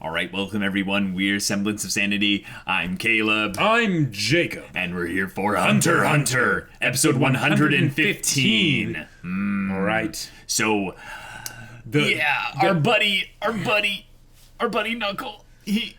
All right, welcome everyone. We're Semblance of Sanity. I'm Caleb. I'm Jacob. And we're here for Hunter Hunter, episode 115. All right. So, our buddy Knuckle, he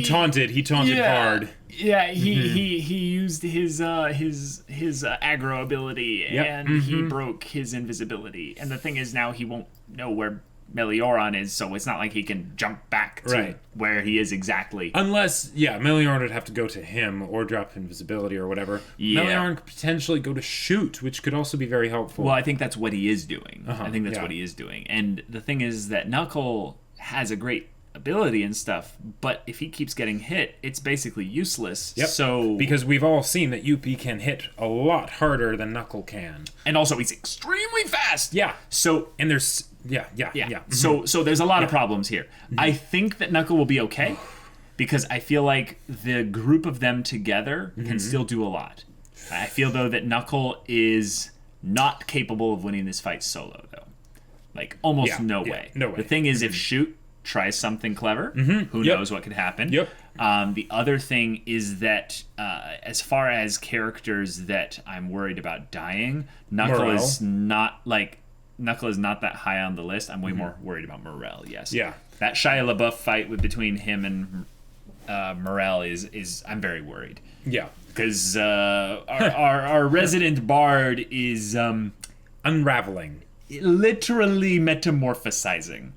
taunted hard. Yeah, he used his aggro ability, and he broke his invisibility. And the thing is, now he won't know where Melioron is, so it's not like he can jump back to where he is exactly. Unless, Melioron would have to go to him or drop invisibility or whatever. Yeah. Melioron could potentially go to shoot, which could also be very helpful. Well, I think that's what he is doing. What he is doing. And the thing is that Knuckle has a great ability and stuff, but if he keeps getting hit, it's basically useless. Yep. So because we've all seen that UP can hit a lot harder than Knuckle can, and also he's extremely fast. Yeah. So and there's So there's a lot of problems here. I think that Knuckle will be okay because I feel like the group of them together can still do a lot. I feel though that Knuckle is not capable of winning this fight solo though. Like almost no way. No way. The thing is, if Shoot tries something clever, who knows what could happen. The other thing is that as far as characters that I'm worried about dying, Knuckle is not that high on the list. I'm way more worried about Morel. Yes. Yeah. That Shia LaBeouf fight between him and Morel is I'm very worried. Yeah. Because our resident bard is unraveling, literally metamorphosizing.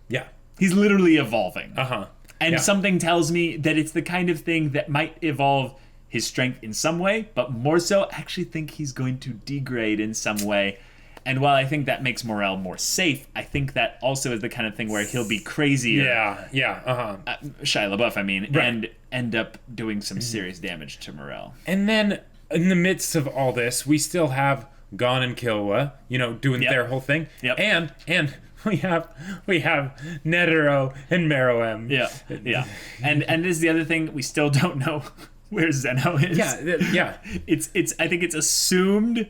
Yeah. He's literally evolving. And Yeah. something tells me that it's the kind of thing that might evolve his strength in some way, but more so, I actually think he's going to degrade in some way. And while I think that makes Morel more safe, I think that also is the kind of thing where he'll be crazier. Shia LaBeouf, and end up doing some serious damage to Morel. And then, in the midst of all this, we still have Gon and Killua, doing their whole thing. Yep. And we have Netero and Meruem. Yeah. And this is the other thing, we still don't know where Zeno is. Yeah. It's I think it's assumed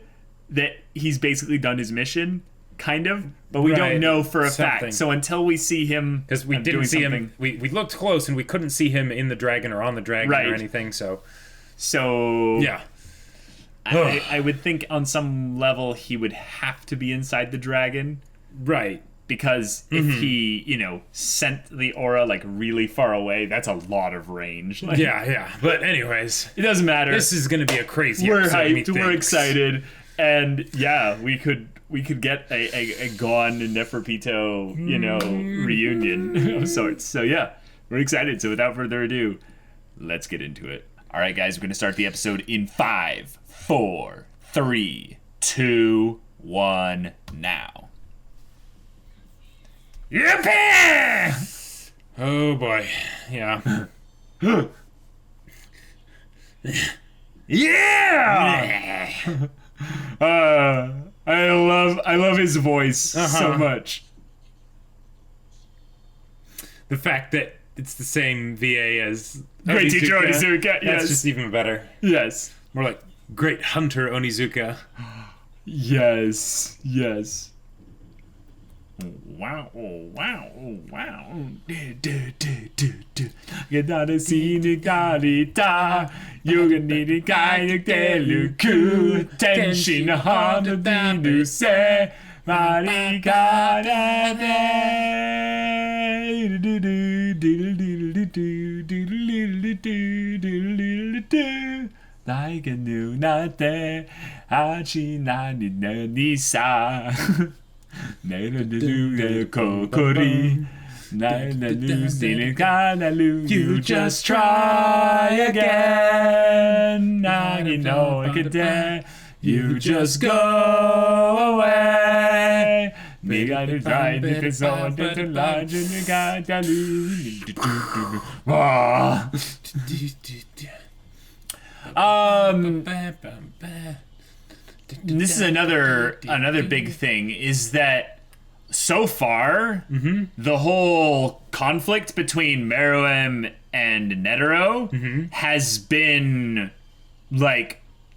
that he's basically done his mission, kind of, but we don't know for a fact. So until we see him, because we didn't see him, we looked close and we couldn't see him in the dragon or on the dragon or anything. So yeah. I would think on some level he would have to be inside the dragon. Right. Because if he, sent the aura really far away, that's a lot of range. But anyways, it doesn't matter. This is going to be a crazy We're episode, hyped. We're excited. And we could get a Gon and Neferpito, reunion of sorts. So we're excited. So without further ado, let's get into it. All right, guys, we're going to start the episode in 5, 4, 3, 2, 1, now. Yippee! Oh boy, yeah. Yeah! I love his voice so much. The fact that it's the same VA as Great Teacher Onizuka, yes. That's just even better. Yes. More like Great Hunter Onizuka. Yes. Wow, oh wow, oh wow. Gedare sini garita, yoga niri kai telu ku, tenshin hana dinu se, marikare de. Like a new nate, hachi nani nisa. You just try again. You just go away. This is another big thing is that so far the whole conflict between Meruem and Netero has been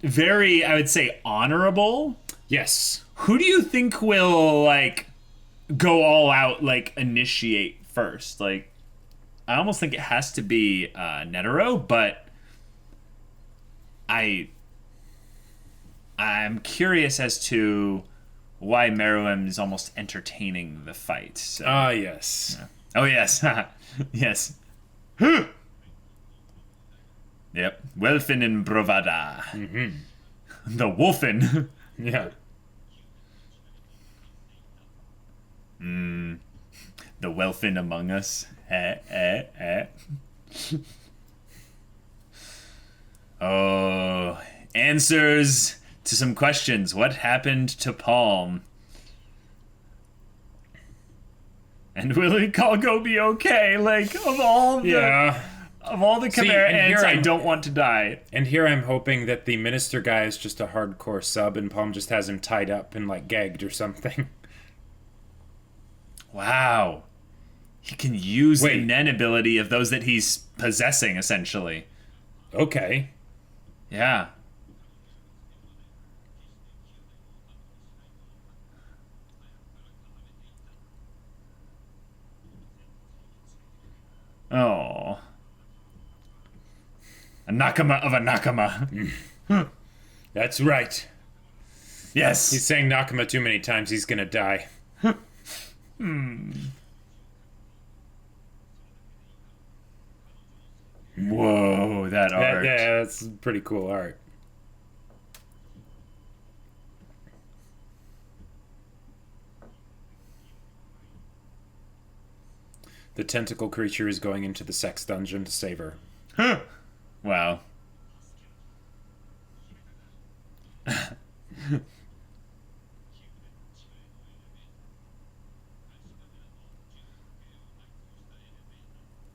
very, I would say, honorable. Yes. Who do you think will go all out, initiate first? I almost think it has to be Netero, but I I'm curious as to why Meruem is almost entertaining the fight. So. Ah, yes. Oh yes, yes. Yep, Welfin and Brovada. The Wolfin. Yeah. The Welfin among us. Oh, answers to some questions. What happened to Palm? And will Ikalgo be okay? Like, of all the Chimera ants, I don't want to die. And here I'm hoping that the minister guy is just a hardcore sub and Palm just has him tied up and, like, gagged or something. Wow. He can use the Nen ability of those that he's possessing, essentially. Okay. Yeah. Oh. A Nakama of a Nakama. That's right. Yes. He's saying Nakama too many times, he's gonna die. Whoa, that art. Yeah, that's pretty cool art. The tentacle creature is going into the sex dungeon to save her. Wow.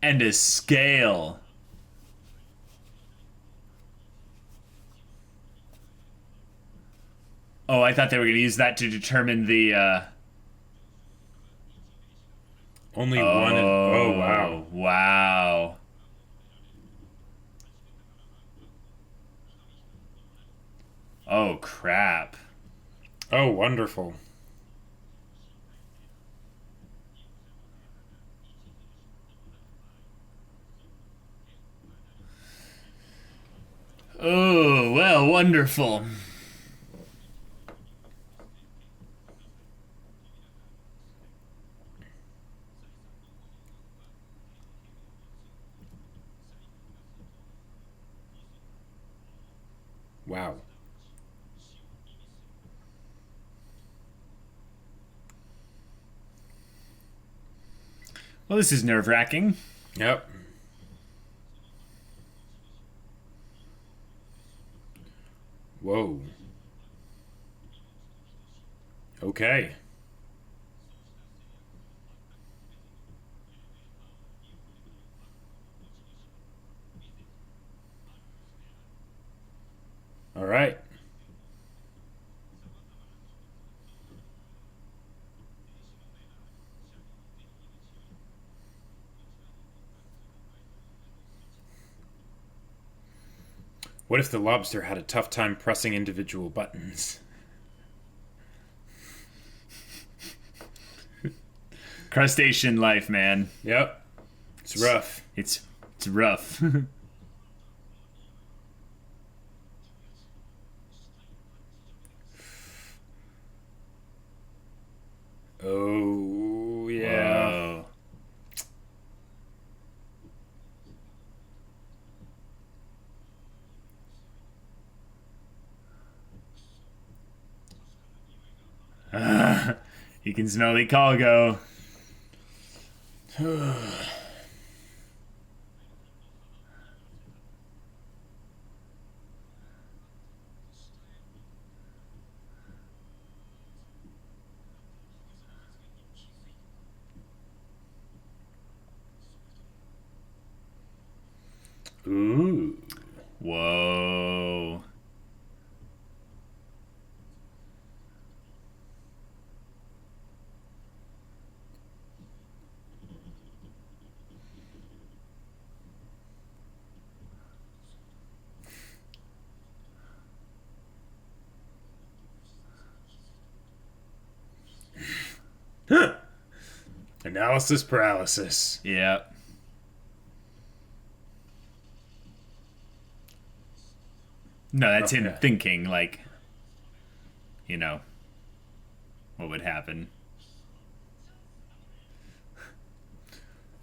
And a scale. Oh, I thought they were going to use that to determine the, Only one. Oh, wow. Wow. Oh, crap. Oh, wonderful. Oh, well, wonderful. Wow. Well, this is nerve-wracking. Yep. Whoa. Okay. All right. What if the lobster had a tough time pressing individual buttons? Crustacean life, man. Yep. It's rough. It's rough. Oh, yeah. Whoa. He can smell the cargo. Ooh. Whoa. Analysis paralysis. Yeah. No, that's him Okay. thinking, like, you know, what would happen.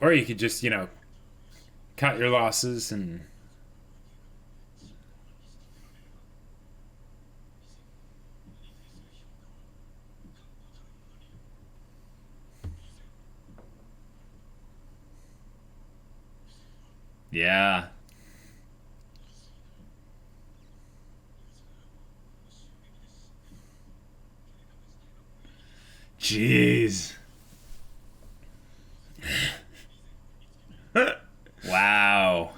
Or you could just, cut your losses and. Yeah. Jeez. Wow.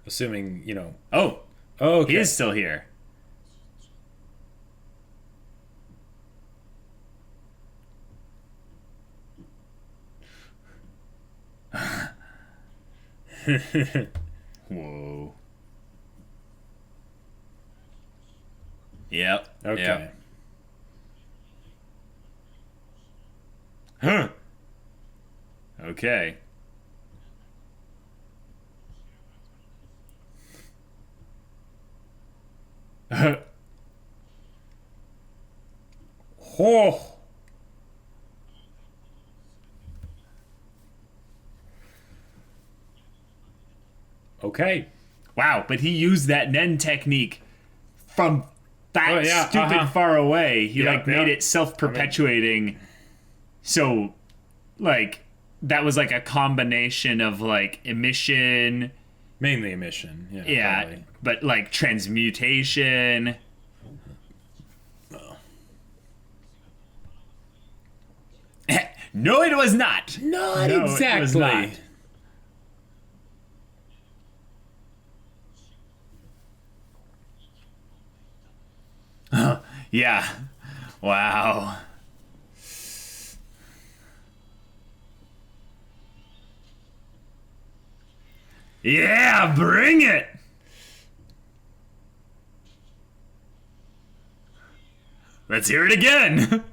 Assuming, Oh, Oh, okay. he is still here. Whoa. Yep. Okay. Yep. Huh. Okay. Oh. Okay. Wow, but he used that Nen technique from that Oh, yeah, stupid far away. He Yeah, made yeah. it self-perpetuating. So like that was like a combination of like emission, Mainly emission. Yeah. yeah, Probably. but like transmutation. No, it was not. Not No, it was exactly. not. Yeah. Wow. Yeah, bring it. Let's hear it again.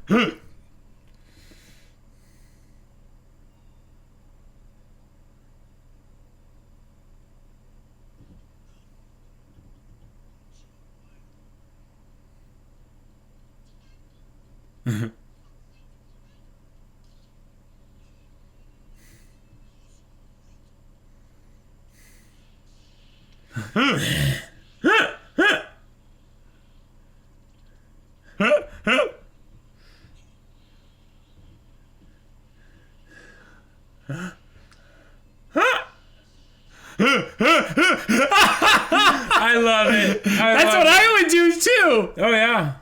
I love it. That's what I would do too. Oh, yeah.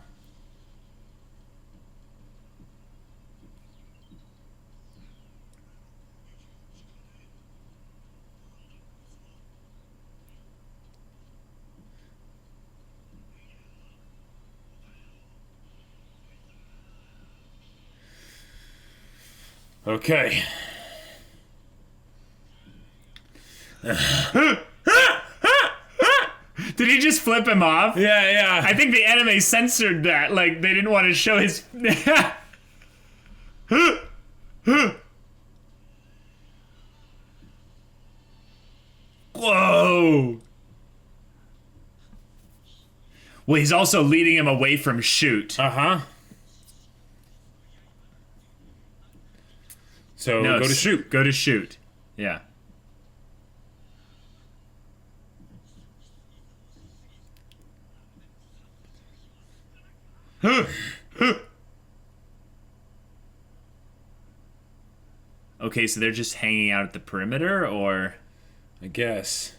Okay. Did he just flip him off? Yeah, yeah. I think the anime censored that. Like, they didn't want to show his. Whoa. Well, he's also leading him away from shoot. Uh-huh. So No, go to shoot. Go to shoot. Yeah. Okay, so they're just hanging out at the perimeter, or I guess.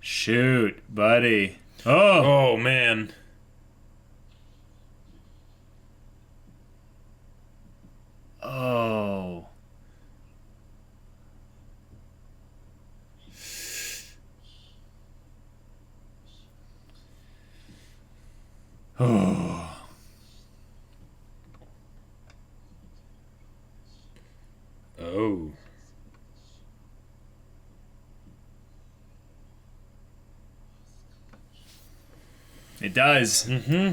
shoot, buddy. Oh, Oh, man. oh. Oh. Oh. It does. Mm-hmm.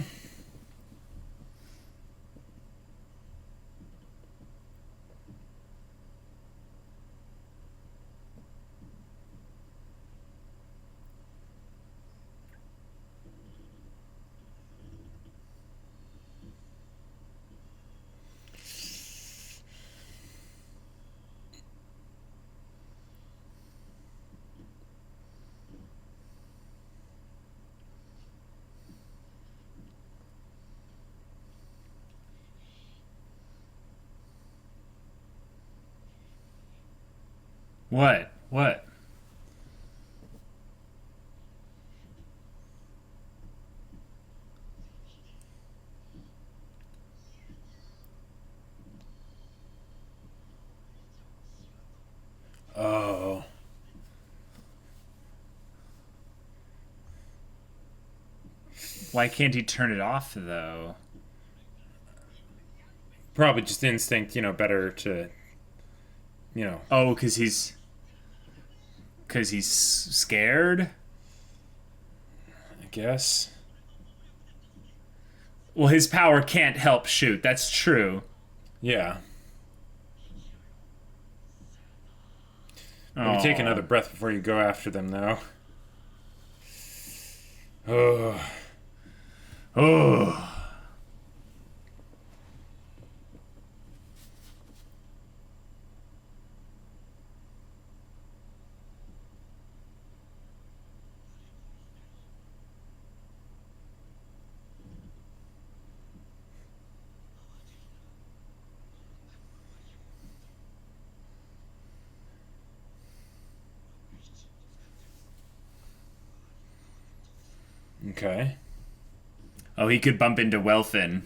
What? What? Oh. Why can't he turn it off though? Probably just instinct, better to, Oh, cause he's scared. I guess. Well, his power can't help shoot. That's true. Yeah. Maybe take another breath before you go after them, though. Oh. Oh. Okay. Oh, he could bump into Welfin.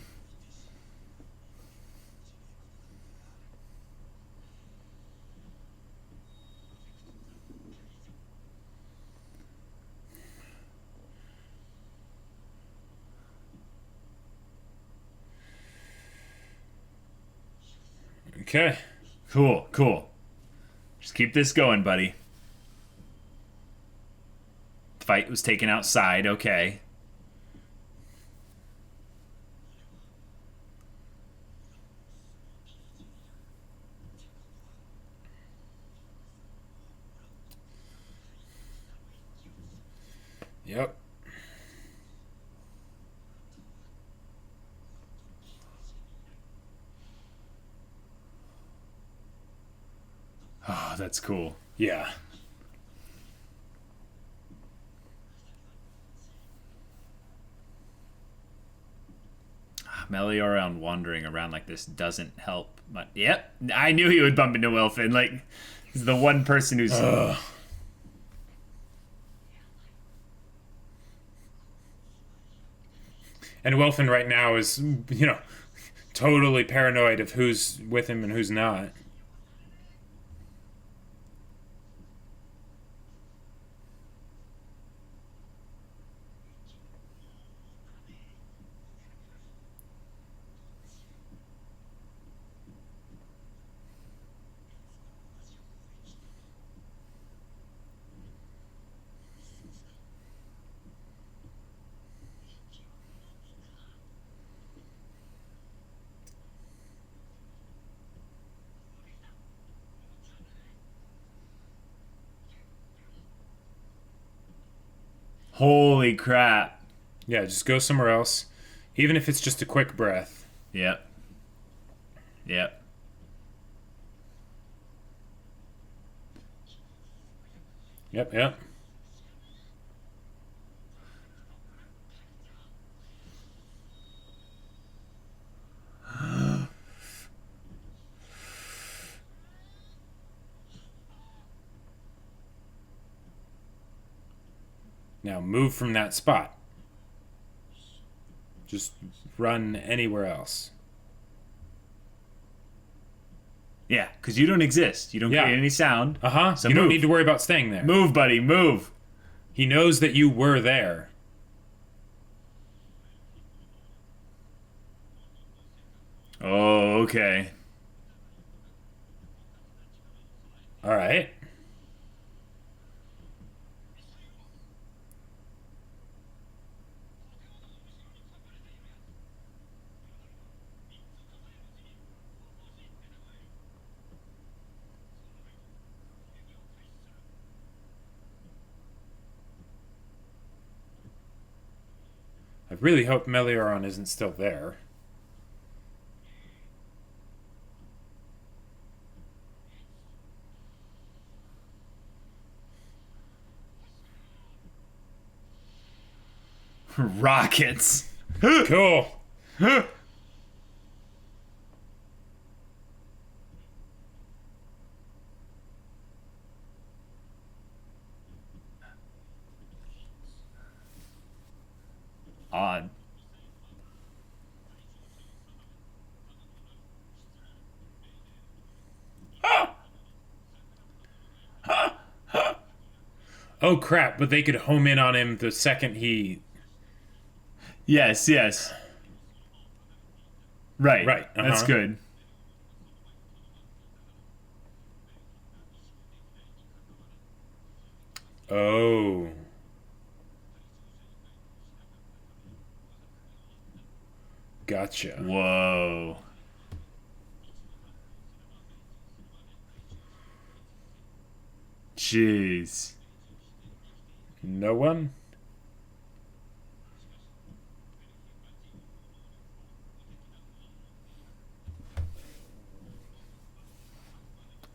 Okay. Cool, cool. Just keep this going, buddy. Fight was taken outside, okay. Yep. Oh, that's cool. Yeah. Melioran wandering around like this doesn't help. But yep, I knew he would bump into Welfin. Like, he's the one person who's. And Welfin right now is, totally paranoid of who's with him and who's not. Holy crap. Yeah, just go somewhere else. Even if it's just a quick breath. Yep. Yep. Yep. Now move from that spot. Just run anywhere else. Yeah, because you don't exist. You don't create any sound. Uh-huh. So you don't move. need to worry about staying there. Move, buddy, move. He knows that you were there. Oh, okay. All right. I really hope Melioran isn't still there. Rockets. Cool. Oh crap! But they could home in on him the second he. Yes, yes. Right. Right, That's good. Oh. Gotcha. Whoa. Jeez. No one?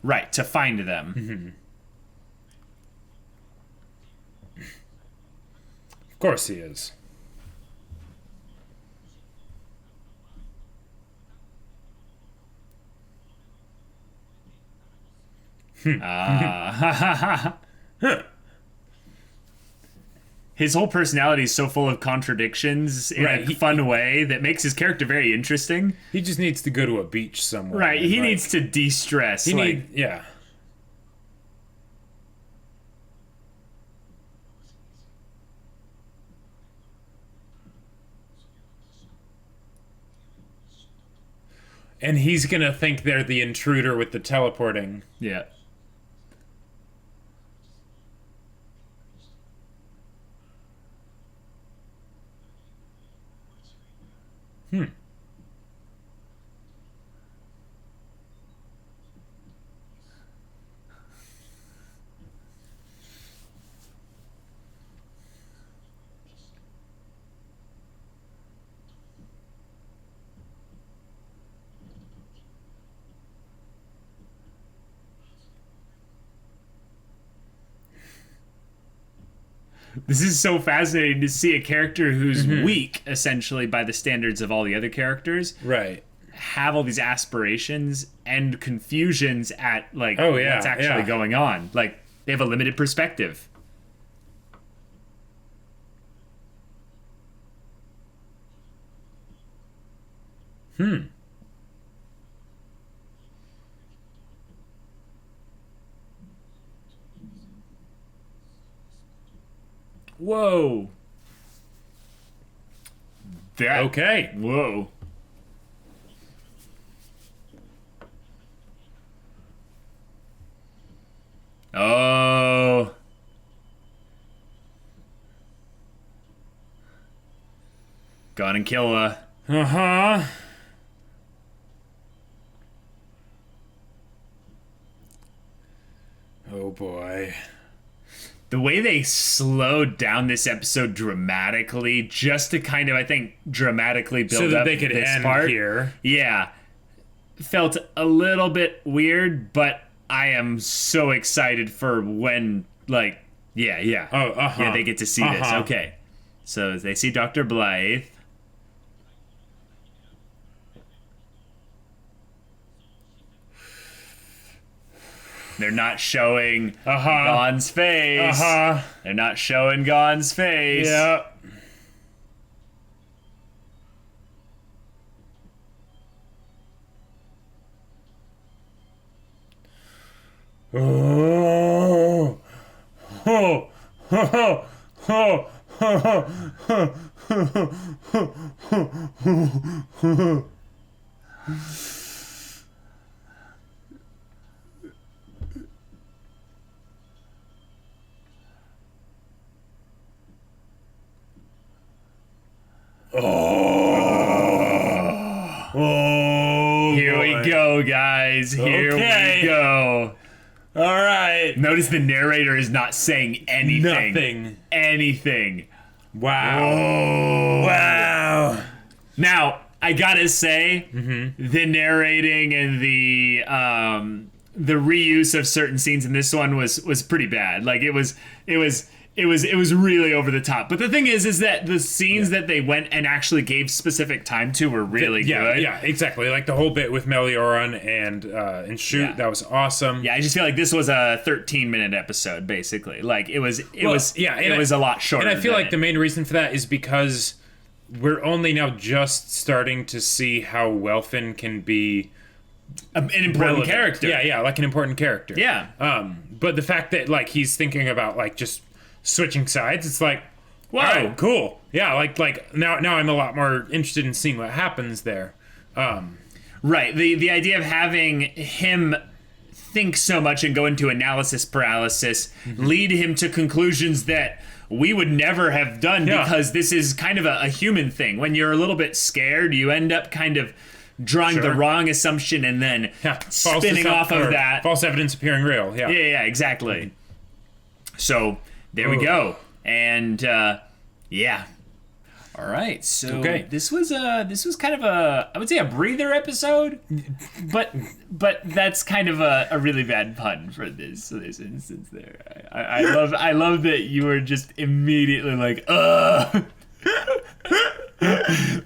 Right, to find them. Mm-hmm. Of course he is. Ah. His whole personality is so full of contradictions in Right, a fun way that makes his character very interesting. He just needs to go to a beach somewhere. Right, and, he like, needs to de-stress. He like, yeah. And he's gonna think they're the intruder with the teleporting. yeah. This is so fascinating to see a character who's weak, essentially, by the standards of all the other characters, Right. have all these aspirations and confusions at, like, Oh, yeah, what's actually going on. Like, they have a limited perspective. Whoa. That. Okay. Whoa. Oh. Gone and kill her. Uh-huh. Oh boy. The way they slowed down this episode dramatically, just to kind of, I think, dramatically build So that up they could this end part. here. Yeah. Felt a little bit weird, but I am so excited for when, like, yeah. Oh, uh-huh. Yeah, they get to see this. Uh-huh. Okay. So they see Dr. Blythe. They're not showing Gon's face. They're not showing Gon's face. Yeah. Oh. Oh. Oh. Oh. Oh, Here we boy. go, guys. Here Okay. we go. All right. Notice the narrator is not saying anything. Nothing. Anything. Wow. Oh. Wow. Now, I gotta say, Mm-hmm. the narrating and the reuse of certain scenes in this one was pretty bad. Like it was really over the top. But the thing is that the scenes that they went and actually gave specific time to were really good. Yeah, exactly. Like the whole bit with Melioran and Shoot, Yeah. that was awesome. Yeah, I just feel like this was a 13-minute episode, basically. Like it was a lot shorter. And I feel than like the it. main reason for that is because we're only now just starting to see how Welfin can be an important relevant. character. Yeah, like an important character. Yeah. But the fact that like he's thinking about like just switching sides. It's like, Whoa. all right, cool. Yeah, like now I'm a lot more interested in seeing what happens there. Right. The idea of having him think so much and go into analysis paralysis lead him to conclusions that we would never have done because this is kind of a human thing. When you're a little bit scared, you end up kind of drawing the wrong assumption and then spinning off of that. False evidence appearing real. Yeah. Yeah, exactly. So there we go. And yeah. All right. So this was kind of I would say a breather episode, but that's kind of a really bad pun for this instance there. I love that you were just immediately like, ugh.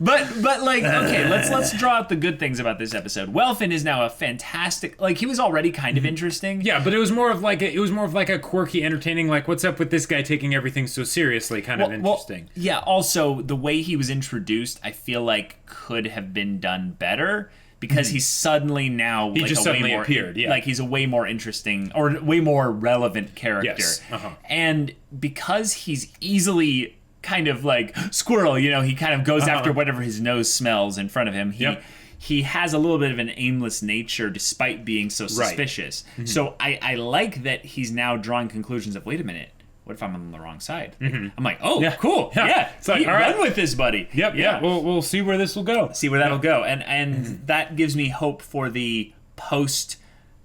But like, okay, let's draw out the good things about this episode. Welfin is now a fantastic, like, he was already kind of interesting. Yeah, but it was more of like a quirky, entertaining, like, what's up with this guy taking everything so seriously kind of interesting. Yeah, also the way he was introduced, I feel like could have been done better because he's suddenly now he just suddenly appeared. Yeah, like he's a way more interesting or way more relevant character. Yes. And because he's easily kind of like squirrel, you know, he kind of goes after whatever his nose smells in front of him. He has a little bit of an aimless nature despite being so suspicious. So I like that he's now drawing conclusions of, wait a minute, what if I'm on the wrong side? I'm like, oh, cool. Yeah. It's like, all right, run with this, buddy. Yeah. We'll see where this will go. See where that'll go. And that gives me hope for the post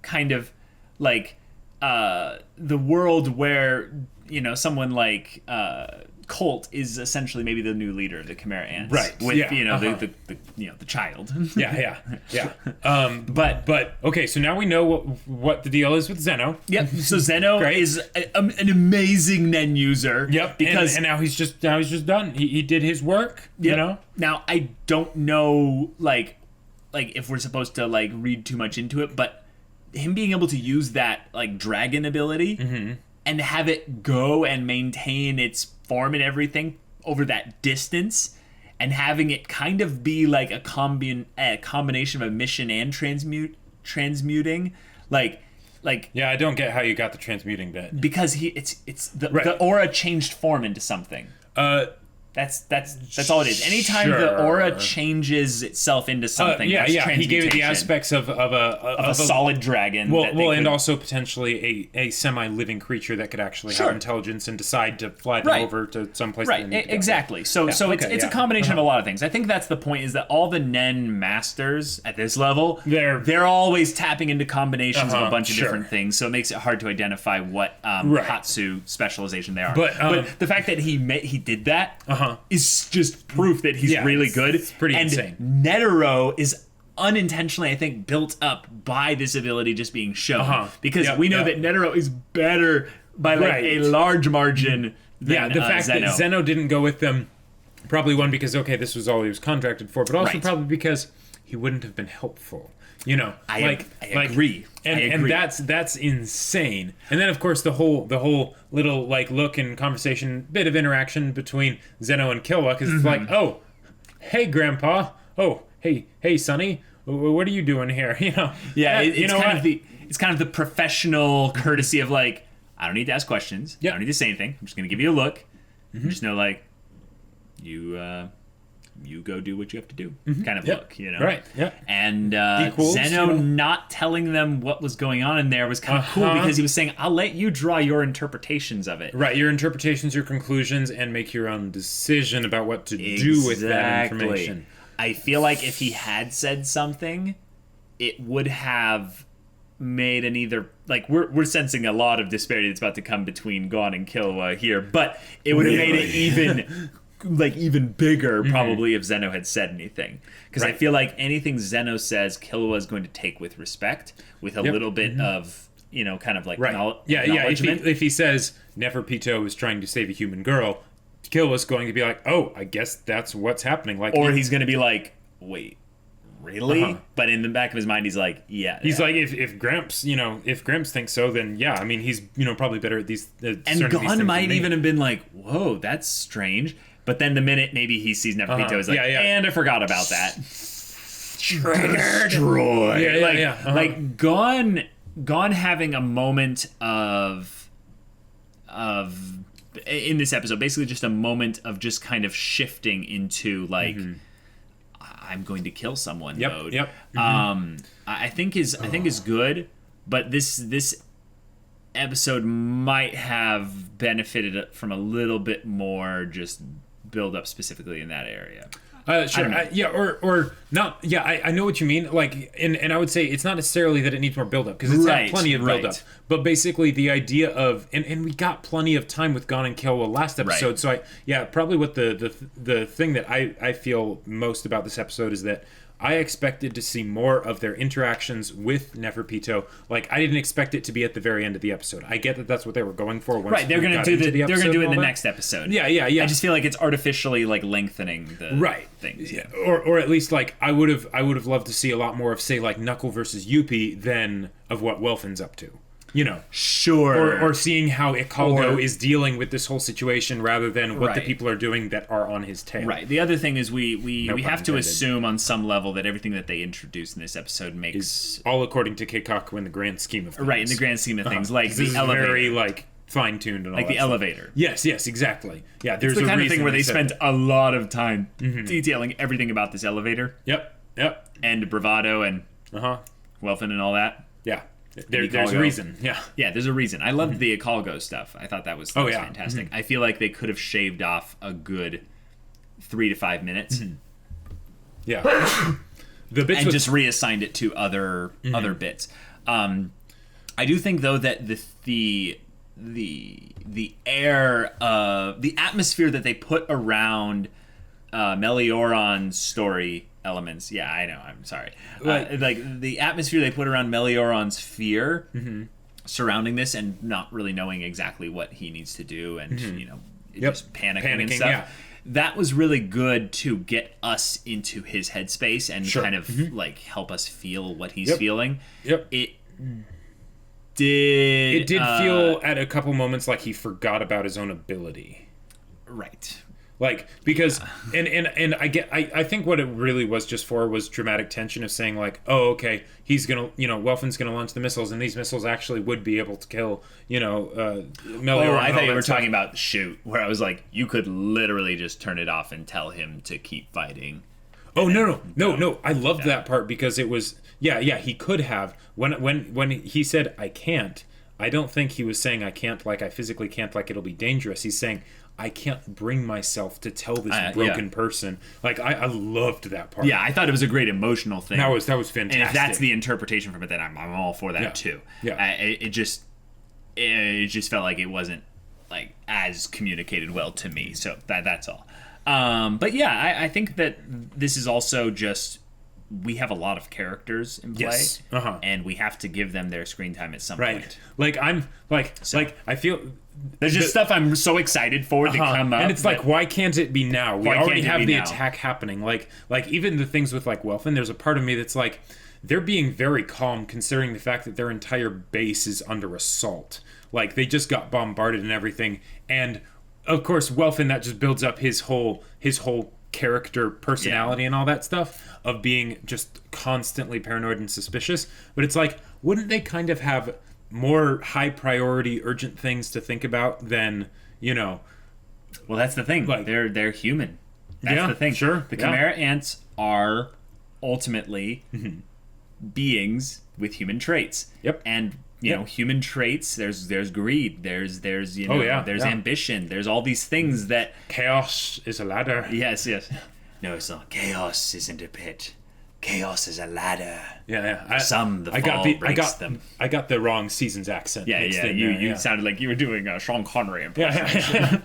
kind of like the world where, you know, someone like Colt is essentially maybe the new leader of the Chimera Ants, right? With you know the child. yeah. But okay, so now we know what the deal is with Zeno. Yep. So Zeno is an amazing Nen user. Yep. Because and now he's just done. He did his work. Yep. You know. Now I don't know like if we're supposed to like read too much into it, but him being able to use that like dragon ability and have it go and maintain its form and everything over that distance, and having it kind of be like a combination of emission and transmuting, like yeah, I don't get how you got the transmuting bit, because the aura changed form into something. That's all it is. Anytime the aura changes itself into something, he gave it the aspects of a solid dragon. And also potentially a semi-living creature that could actually have intelligence and decide to fly them over to some place. Right, exactly. So it's a combination of a lot of things. I think that's the point. Is that all the Nen masters at this level, they're always tapping into combinations of a bunch of different things. So it makes it hard to identify what Hatsu specialization they are. But the fact that he did that. Is just proof that he's really good. It's pretty insane. Netero is unintentionally, I think, built up by this ability just being shown. Because we know that Netero is better by like a large margin than the fact Zeno. that Zeno didn't go with them, probably one, because, this was all he was contracted for, but also probably because he wouldn't have been helpful. You know, I agree. And that's insane. And then of course the whole little like look and conversation, bit of interaction between Zeno and Killua, because it's like, oh, hey Grandpa, oh, hey Sonny, what are you doing here? You know, it's kind of the professional courtesy of like, I don't need to ask questions. I don't need to say anything. I'm just gonna give you a look. Just know like you go do what you have to do, kind of look, you know? Right, yeah. And Zeno not telling them what was going on in there was kind of cool, because he was saying, I'll let you draw your interpretations of it. Right, your interpretations, your conclusions, and make your own decision about what to do with that information. I feel like if he had said something, it would have made an either... Like, we're sensing a lot of disparity that's about to come between Gon and Killua here, but it would have made it even bigger, probably, if Zeno had said anything. Because I feel like anything Zeno says, Killua is going to take with respect, with a little bit of, you know, kind of like acknowledgement. If he says Neferpito is trying to save a human girl, Killua's going to be like, oh, I guess that's what's happening. Like, or he's going to be like, wait, really? But in the back of his mind, he's like, He's like, if Gramps, if Gramps thinks so, then yeah, I mean, he's, probably better at these. And Gon might even have been like, whoa, that's strange. But then the minute maybe he sees Neferpito, he's like, and I forgot about that. Triggered. Like Gon having a moment of in this episode, basically just a moment of just kind of shifting into like, I'm going to kill someone mode. I think is good, but this episode might have benefited from a little bit more just build up specifically in that area. Sure. Or not. Yeah, I know what you mean. Like, and I would say it's not necessarily that it needs more build up, because it's had plenty of build up. But basically, the idea of and we got plenty of time with Gon and Killua last episode. So probably what the thing that I feel most about this episode is that I expected to see more of their interactions with Neferpito. Like, I didn't expect it to be at the very end of the episode. I get that that's what they were going for. Once they're going to do they're going to do it in the next episode. Yeah. I just feel like it's artificially like lengthening the things. Yeah. Or at least like I would have loved to see a lot more of, say, like Knuckle versus Yuppie than of what Welfin's up to. You know, sure, or seeing how Ikalgo is dealing with this whole situation rather than what the people are doing that are on his tail. Right. The other thing is we have to assume on some level that everything that they introduce in this episode makes is all according to Keikaku in the grand scheme of things. Right, in the grand scheme of things, like this the is elevator, very like fine-tuned and all like that the stuff. elevator. Yes, exactly. Yeah, there's it's the a kind of thing where they spend a lot of time detailing everything about this elevator. Yep. And bravado and Welfin and all that. Yeah. There's a reason. Yeah, there's a reason. I loved the Ikalgo stuff. I thought that was fantastic. I feel like they could have shaved off a good 3 to 5 minutes. Yeah. The bits and just reassigned it to other bits. I do think though that the air, the atmosphere that they put around Melioron's story elements. Yeah, I know. I'm sorry. Like the atmosphere they put around Melioron's fear surrounding this, and not really knowing exactly what he needs to do, and just panicking and stuff. Yeah. That was really good to get us into his headspace and kind of like help us feel what he's feeling. It did feel at a couple moments like he forgot about his own ability. Right. Like, because and I think what it really was just for was dramatic tension of saying like, oh, okay, he's gonna, Welfin's gonna launch the missiles, and these missiles actually would be able to kill, Melioron. I thought you were talking about shoot, where I was like, you could literally just turn it off and tell him to keep fighting. Oh no! I loved that part because it was he could have when he said I can't. I don't think he was saying I can't like I physically can't like it'll be dangerous. He's saying I can't bring myself to tell this broken person. Like I loved that part. Yeah, I thought it was a great emotional thing. That was fantastic. And if that's the interpretation from it, then I'm all for that too. Yeah. It just felt like it wasn't like as communicated well to me. So that's all. But yeah, I think that this is also just we have a lot of characters in play, and we have to give them their screen time at some point. Like I'm like I feel. There's just stuff I'm so excited for to come up. And it's like, why can't it be now? We already have the attack happening. Like even the things with like Welfin, there's a part of me that's like, they're being very calm considering the fact that their entire base is under assault. Like they just got bombarded and everything. And of course, Welfin, that just builds up his whole character personality and all that stuff of being just constantly paranoid and suspicious. But it's like, wouldn't they kind of have more high priority urgent things to think about than well, that's the thing, like they're human. That's the thing. Sure, the Chimera ants are ultimately beings with human traits. And human traits, there's greed, there's ambition, there's all these things that chaos is a ladder. Yes no, it's not. Chaos isn't a pit. Chaos is a ladder. I got the wrong season's accent. You sounded like you were doing a Sean Connery impression.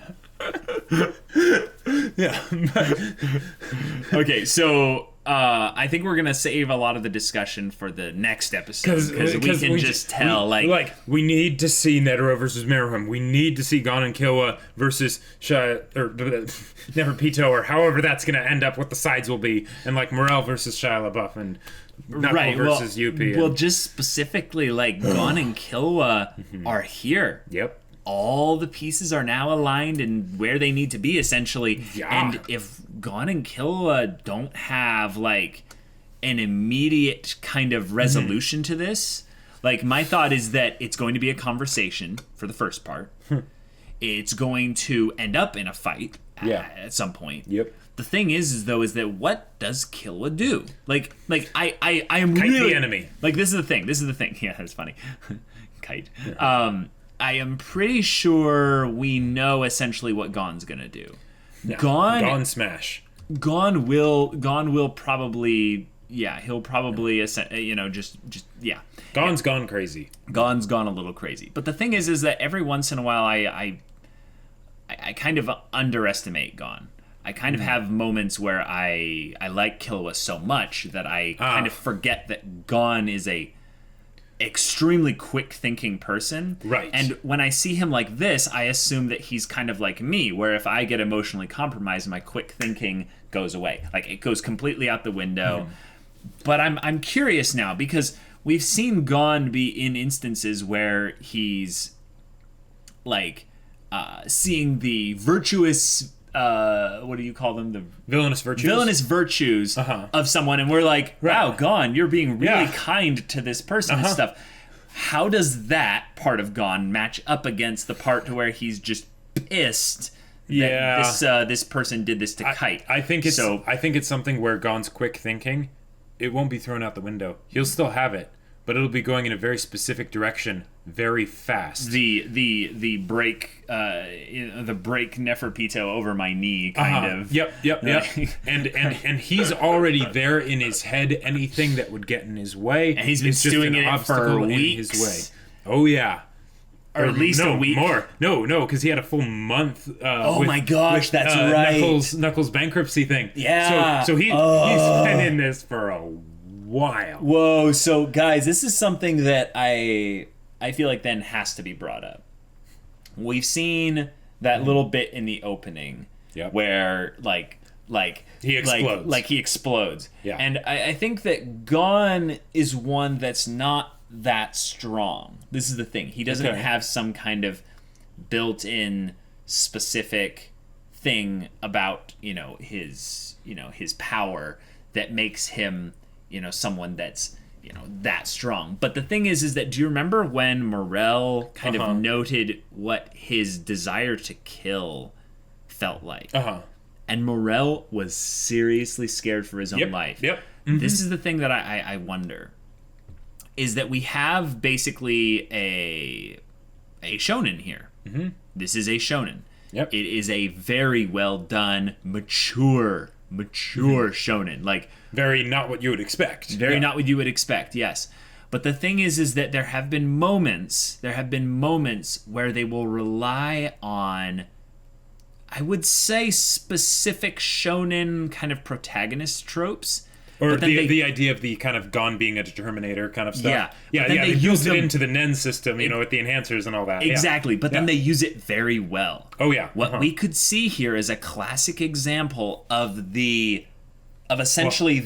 Okay, so I think we're gonna save a lot of the discussion for the next episode because we can just tell we need to see Netero versus Meruem. We need to see Gon and Killua versus Neferpito, or however that's gonna end up. What the sides will be, and like Morel versus Shia LaBeouf and Knuckle versus Yuppie. Well, just specifically like Gon and Killua are here. Yep. All the pieces are now aligned and where they need to be, essentially. And if Gon and Killua don't have like an immediate kind of resolution to this, like my thought is that it's going to be a conversation for the first part. it's going to end up in a fight at some point. Yep. The thing is that what does Killua do? Like I am Kite really the enemy. Like this is the thing. Yeah, that's funny. Kite. I am pretty sure we know essentially what Gon's gonna do. Yeah. Gon Gon smash. Gon will probably he'll probably just Gon's gone crazy. Gon's gone a little crazy. But the thing is that every once in a while I kind of underestimate Gon. I kind of have moments where I like Killua so much that I kind of forget that Gon is a extremely quick thinking person. Right. And when I see him like this, I assume that he's kind of like me, where if I get emotionally compromised, my quick thinking goes away. Like it goes completely out the window. But I'm curious now because we've seen Gon be in instances where he's like seeing the virtuous what do you call them? The villainous virtues. Villainous virtues of someone, and we're like, wow, Gon, you're being really kind to this person and stuff. How does that part of Gon match up against the part to where he's just pissed that this person did this to Kite? I think it's something where Gon's quick thinking, it won't be thrown out the window. He'll still have it, but it'll be going in a very specific direction very fast. The break Neferpito over my knee kind of. Yep. and he's already there in his head. Anything that would get in his way, and he's been doing it for weeks. In his way. Oh yeah. Or at least a week. More. No, because he had a full month. My gosh, that's right. Knuckles' bankruptcy thing. Yeah. So he's been in this for a while. Whoa. So guys, this is something that I feel like then has to be brought up. We've seen that little bit in the opening where like he explodes. Like he explodes. Yeah. And I think that Gon is one that's not that strong. This is the thing. He doesn't have some kind of built-in specific thing about, his power that makes him, someone that's that strong. But the thing is that do you remember when Morel kind of noted what his desire to kill felt like? And Morel was seriously scared for his own life. Yep. This is the thing that I wonder, is that we have basically a shonen here. This is a shonen. Yep. It is a very well done, mature shonen. Like very not what you would expect. Very not what you would expect, yes. But the thing is that there have been moments where they will rely on, I would say, specific shonen kind of protagonist tropes. Or the idea of the kind of Gon being a determinator kind of stuff. Yeah. They use it into the Nen system, with the enhancers and all that. Exactly, but then they use it very well. Oh yeah. What we could see here is a classic example of essentially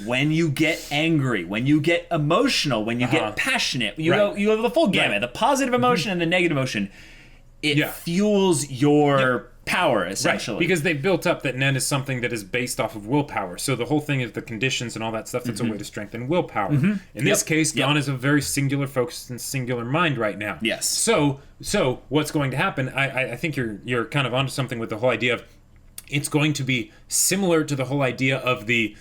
when you get angry, when you get emotional, when you get passionate, you have the full gamut, the positive emotion and the negative emotion. It fuels your power, essentially. Right, because they built up that Nen is something that is based off of willpower. So the whole thing is the conditions and all that stuff, that's a way to strengthen willpower. In this case, Gon is a very singular focus and singular mind right now. Yes. So what's going to happen, I think you're kind of onto something with the whole idea of it's going to be similar to the whole idea of the,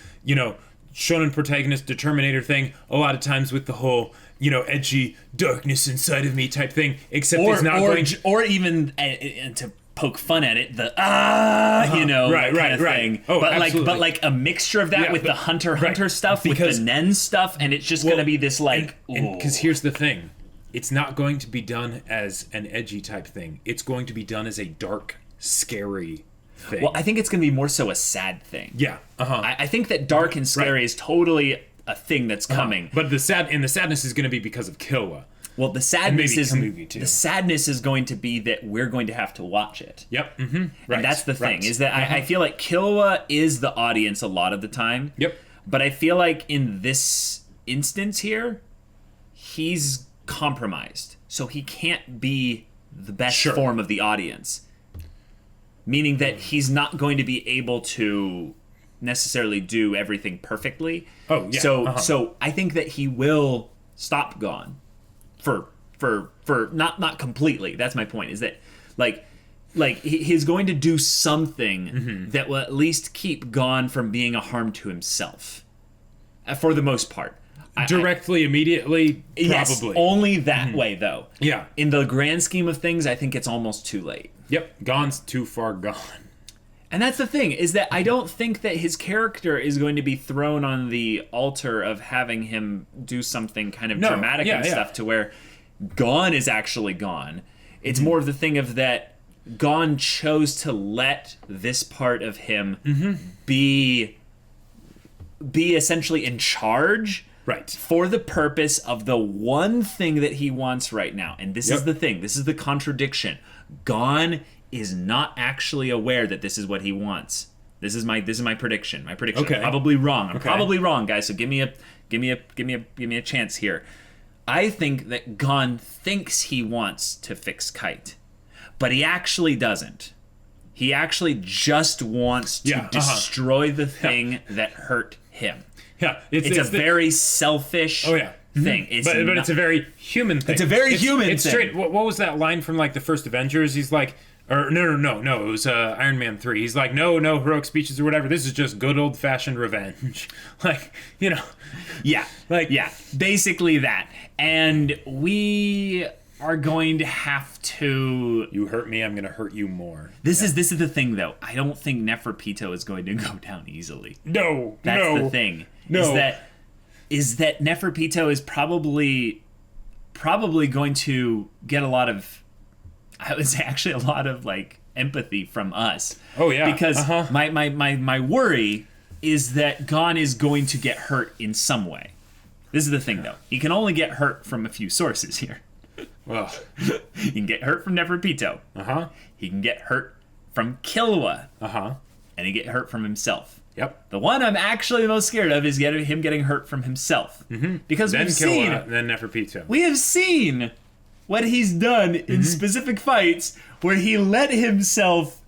shonen protagonist determinator thing, a lot of times with the whole, edgy darkness inside of me type thing, except it's not going to... Or even, and to poke fun at it, the kind of thing. Oh, but absolutely. but like a mixture of that with the Hunter stuff, with the Nen stuff, and it's just going to be this because here's the thing. It's not going to be done as an edgy type thing. It's going to be done as a dark, scary thing. Well, I think it's going to be more so a sad thing. Yeah. I think that dark and scary is totally a thing that's coming. But the sadness is going to be because of Killua. Well, the sadness is going to be that we're going to have to watch it. Yep. And that's the thing, is that I feel like Killua is the audience a lot of the time. Yep. But I feel like in this instance here, he's compromised. So he can't be the best form of the audience. Meaning that he's not going to be able to necessarily do everything perfectly. Oh, yeah. So I think that he will stop Gon for not completely. That's my point. Is that like he's going to do something that will at least keep Gon from being a harm to himself, for the most part. Directly, immediately, probably. Yes, only that way though. Yeah. In the grand scheme of things, I think it's almost too late. Yep, Gon's too far gone. And that's the thing, is that I don't think that his character is going to be thrown on the altar of having him do something kind of dramatic and stuff to where Gon is actually gone. It's more of the thing of that Gon chose to let this part of him be essentially in charge. Right. For the purpose of the one thing that he wants right now. And this is the thing. This is the contradiction. Gon is not actually aware that this is what he wants. This is my prediction. My prediction. Okay. I'm probably wrong. I'm probably wrong, guys. So give me a chance here. I think that Gon thinks he wants to fix Kite, but he actually doesn't. He actually just wants to destroy the thing that hurt him. Yeah, it's a very selfish thing. But it's a very human thing. It's a very human thing. It's straight. What was that line from like the first Avengers? He's like, or no. It was Iron Man 3. He's like, no heroic speeches or whatever. This is just good old fashioned revenge. Like, Yeah. Like, yeah. Basically that. And we are going to have to. You hurt me, I'm going to hurt you more. This is the thing, though. I don't think Neferpito is going to go down easily. No. That's the thing. No. Is that Neferpito is probably going to get a lot of, I would say actually a lot of like empathy from us. Oh yeah. Because my worry is that Gon is going to get hurt in some way. This is the thing though. He can only get hurt from a few sources here. Well, he can get hurt from Neferpito. He can get hurt from Killua. And he get hurt from himself. Yep. The one I'm actually the most scared of is him getting hurt from himself. Because then we've Killua, seen, then Neferpito. we have seen what he's done in specific fights where he let himself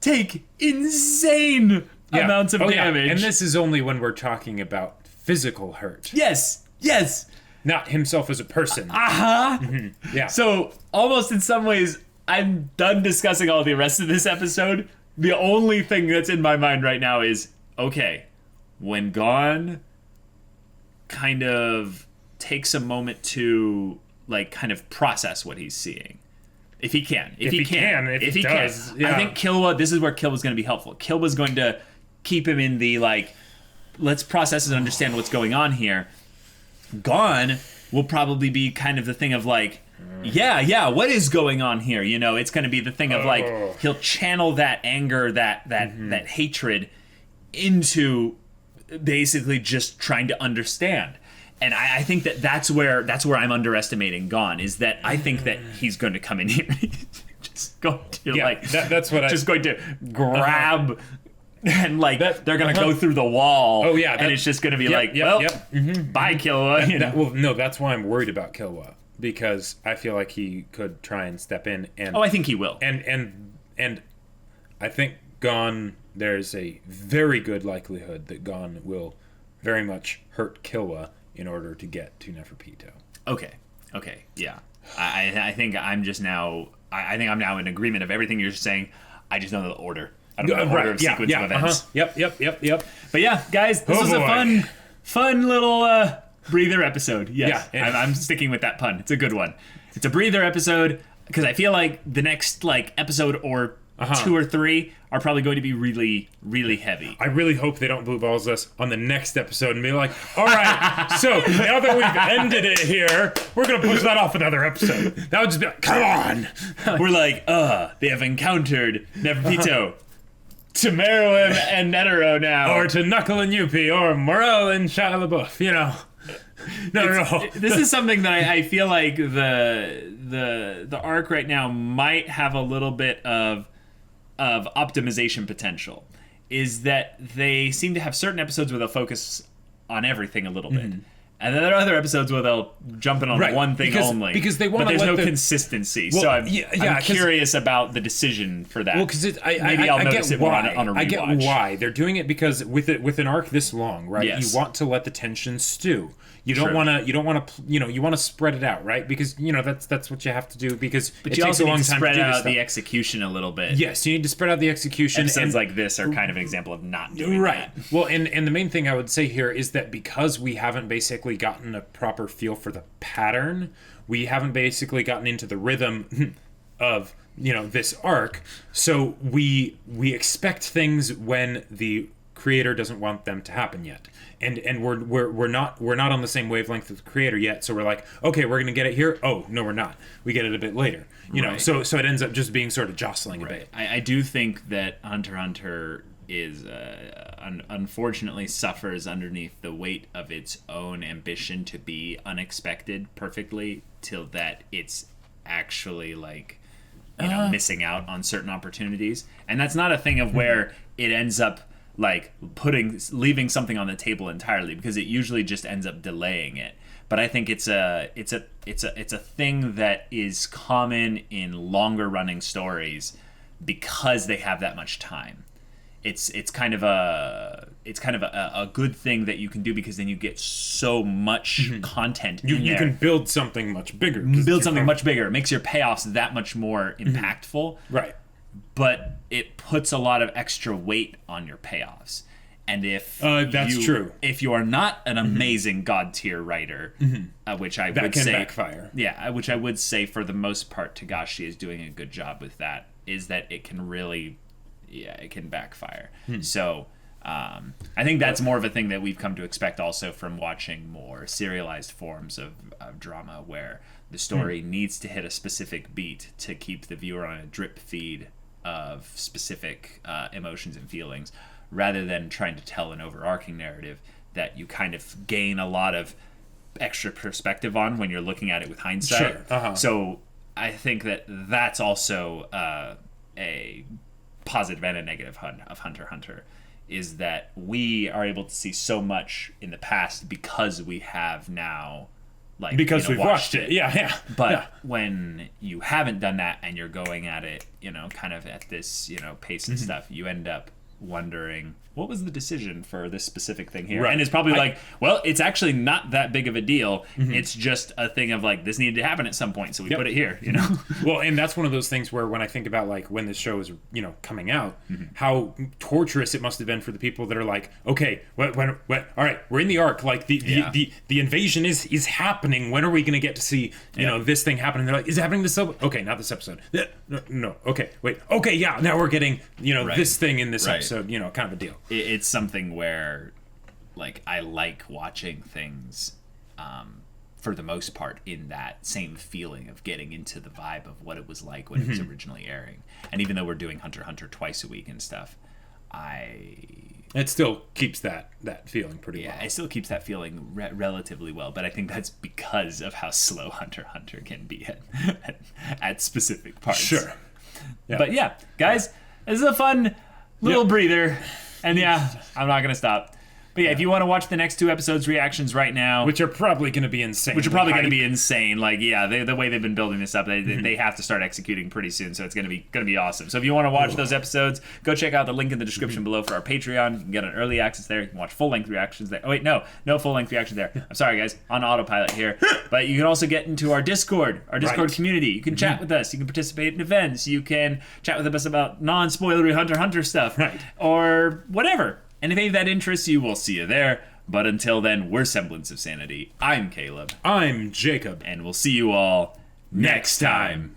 take insane amounts of damage. And this is only when we're talking about physical hurt. Yes. Not himself as a person. Yeah. So, almost in some ways, I'm done discussing all the rest of this episode. The only thing that's in my mind right now is, okay, when Gon kind of takes a moment to, like, kind of process what he's seeing. If he can. If he can. I think Killua, this is where Killwa's going to be helpful. Killwa's going to keep him in the, like, let's process and understand what's going on here. Gon will probably be kind of the thing of, like, what is going on here? It's going to be the thing of, like, he'll channel that anger, that hatred into basically just trying to understand. And I think that's where I'm underestimating Gon, is that I think that he's going to come in here just going to that's what just going to grab and like they're going to go through the wall. Oh yeah, and it's just going to be bye Killua. That's why I'm worried about Killua, because I feel like he could try and step in and I think he will. And I think Gon, there's a very good likelihood that Gon will very much hurt Killua in order to get to Neferpito. Okay, yeah. I think I'm just now. I think I'm now in agreement of everything you're saying. I just know the order. I don't know the order of sequence of events. Yep. But yeah, guys, this was a fun little breather episode. Yes, I'm sticking with that pun. It's a good one. It's a breather episode because I feel like the next episode or 2 or 3 are probably going to be really, really heavy. I really hope they don't blue balls us on the next episode and be like, all right, so now that we've ended it here, we're going to push that off another episode. That would just be like, come on. We're like, they have encountered Neferpito, Tamaro and Netero now. Or to Knuckle and Yuppie, or Morel and Shia LaBeouf, No. This is something that I feel like the arc right now might have a little bit of optimization potential, is that they seem to have certain episodes where they'll focus on everything a little bit, And then there are other episodes where they'll jump in on one thing only. Because they want to to But there's let no consistency. Well, So I'm yeah, curious about the decision for that. Well, because Maybe I'll notice it more on a rewatch. I get why. They're doing it because with an arc this long, right? Yes. You want to let the tension stew. You don't True. want to. You don't want to. You want to spread it out, right? Because that's what you have to do. Because But it you takes also a long need to time spread to do this out the stuff. execution a little bit. Yes, you need to spread out the execution. Episodes like this are kind of an example of not doing right. that. Well, and the main thing I would say here is that because we haven't basically gotten a proper feel for the pattern, we haven't basically gotten into the rhythm of this arc. So we expect things when the creator doesn't want them to happen yet, and we're not on the same wavelength as the creator yet. So we're like, okay, we're gonna get it here. Oh no, we're not. We get it a bit later. Right. So it ends up just being sort of jostling a bit. I do think that HunterxHunter is unfortunately suffers underneath the weight of its own ambition to be unexpected perfectly, till that it's actually like missing out on certain opportunities. And that's not a thing of where it ends up like leaving something on the table entirely, because it usually just ends up delaying it. But I think it's a thing that is common in longer running stories because they have that much time. It's kind of a good thing that you can do, because then you get so much content in there. You can build something much bigger. Build something much bigger. It makes your payoffs that much more impactful. Right. But it puts a lot of extra weight on your payoffs. And if that's true. If you are not an amazing god tier writer, which I would say backfire. Yeah, which I would say for the most part, Tagashi is doing a good job with that. Is that it can really, it can backfire. So I think that's more of a thing that we've come to expect also from watching more serialized forms of drama, where the story needs to hit a specific beat to keep the viewer on a drip feed of specific emotions and feelings, rather than trying to tell an overarching narrative that you kind of gain a lot of extra perspective on when you're looking at it with hindsight. Sure. So I think that that's also a positive and a negative of HunterxHunter, is that we are able to see so much in the past because we have now because we've watched it. Yeah. But when you haven't done that and you're going at it, kind of at this, pace and stuff, you end up wondering, what was the decision for this specific thing here? Right. And it's probably well, it's actually not that big of a deal. It's just a thing of this needed to happen at some point, so we put it here, Well, and that's one of those things where when I think about when this show is, coming out, how torturous it must have been for the people that are like, okay, what, all right, we're in the arc, the invasion is happening. When are we going to get to see, this thing happen? And they're like, is it happening this episode? Okay, not this episode. No. Okay, wait. Okay, yeah, now we're getting, this thing in this episode, kind of a deal. It's something where I like watching things for the most part in that same feeling of getting into the vibe of what it was like when it was originally airing. And even though we're doing HunterxHunter twice a week and stuff, it still keeps that feeling pretty well. Yeah, it still keeps that feeling relatively well, but I think that's because of how slow HunterxHunter can be at specific parts. Sure. Yeah. But yeah, guys, this is a fun little breather. And I'm not going to stop. But if you want to watch the next 2 episodes reactions right now, which are probably going to be insane. The way they've been building this up, they have to start executing pretty soon, so it's going to be awesome. So if you want to watch those episodes, go check out the link in the description below for our Patreon. You can get an early access there. You can watch full-length reactions there. Oh wait, no full-length reactions there. I'm sorry guys, on autopilot here. But you can also get into our Discord community. You can chat with us. You can participate in events. You can chat with us about non-spoilery HunterxHunter stuff, or whatever. And if any of that interests you, we'll see you there. But until then, we're Semblance of Sanity. I'm Caleb. I'm Jacob. And we'll see you all next time.